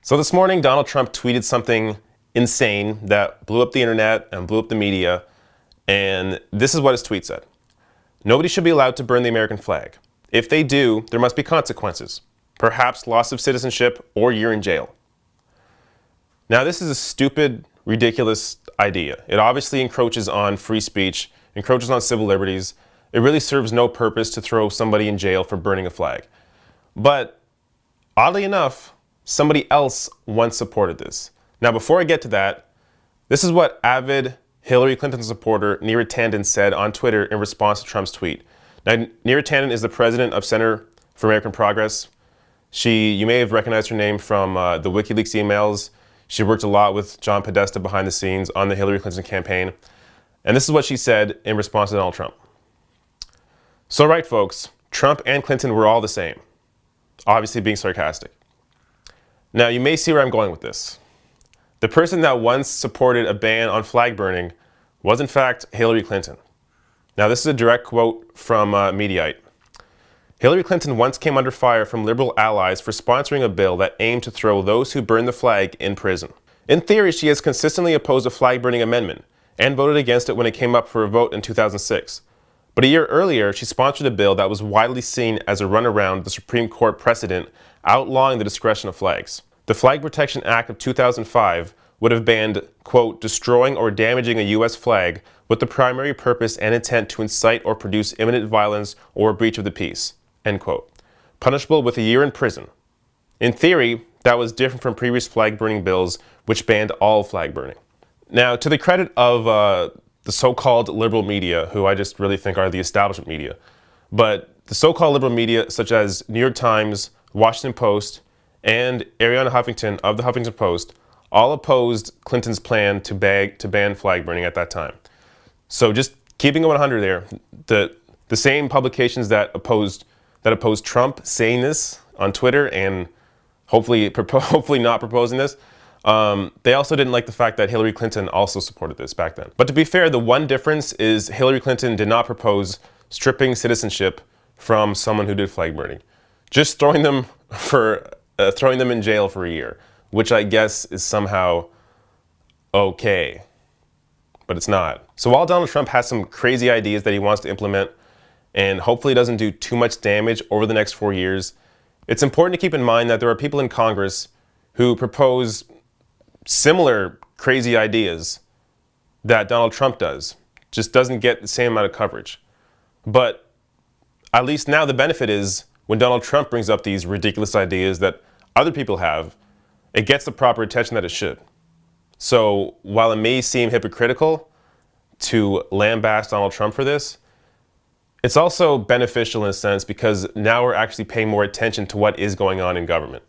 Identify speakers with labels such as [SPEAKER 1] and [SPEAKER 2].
[SPEAKER 1] So this morning, Donald Trump tweeted something insane that blew up the internet and blew up the media. And this is what his tweet said. Nobody should be allowed to burn the American flag. If they do, there must be consequences. Perhaps loss of citizenship or year in jail. Now, this is a stupid, ridiculous idea. It obviously encroaches on free speech, encroaches on civil liberties. It really serves no purpose to throw somebody in jail for burning a flag. But oddly enough, somebody else once supported this. Now, before I get to that, this is what avid Hillary Clinton supporter Neera Tanden said on Twitter in response to Trump's tweet. Now, Neera Tanden is the president of Center for American Progress. You may have recognized her name from the WikiLeaks emails. She worked a lot with John Podesta behind the scenes on the Hillary Clinton campaign. And this is what she said in response to Donald Trump. So right, folks, Trump and Clinton were all the same. Obviously being sarcastic. Now, you may see where I'm going with this. The person that once supported a ban on flag burning was in fact Hillary Clinton. Now, this is a direct quote from Mediaite. Hillary Clinton once came under fire from liberal allies for sponsoring a bill that aimed to throw those who burn the flag in prison. In theory, she has consistently opposed a flag burning amendment and voted against it when it came up for a vote in 2006. But a year earlier, she sponsored a bill that was widely seen as a runaround the Supreme Court precedent outlawing the discretion of flags. The Flag Protection Act of 2005 would have banned, quote, destroying or damaging a U.S. flag with the primary purpose and intent to incite or produce imminent violence or a breach of the peace, end quote, punishable with a year in prison. In theory, that was different from previous flag burning bills which banned all flag burning. Now, to the credit of the so-called liberal media, who I just really think are the establishment media, but the so-called liberal media such as New York Times, Washington Post, and Arianna Huffington of the Huffington Post all opposed Clinton's plan to ban flag burning at that time. So just keeping it 100 there, the same publications that opposed Trump saying this on Twitter and hopefully not proposing this, they also didn't like the fact that Hillary Clinton also supported this back then. But to be fair, the one difference is Hillary Clinton did not propose stripping citizenship from someone who did flag burning, just throwing them in jail for a year, which I guess is somehow okay, but it's not. So while Donald Trump has some crazy ideas that he wants to implement and hopefully doesn't do too much damage over the next 4 years, it's important to keep in mind that there are people in Congress who propose similar crazy ideas that Donald Trump does, just doesn't get the same amount of coverage. But at least now the benefit is when Donald Trump brings up these ridiculous ideas that other people have, it gets the proper attention that it should. So while it may seem hypocritical to lambaste Donald Trump for this, it's also beneficial in a sense because now we're actually paying more attention to what is going on in government.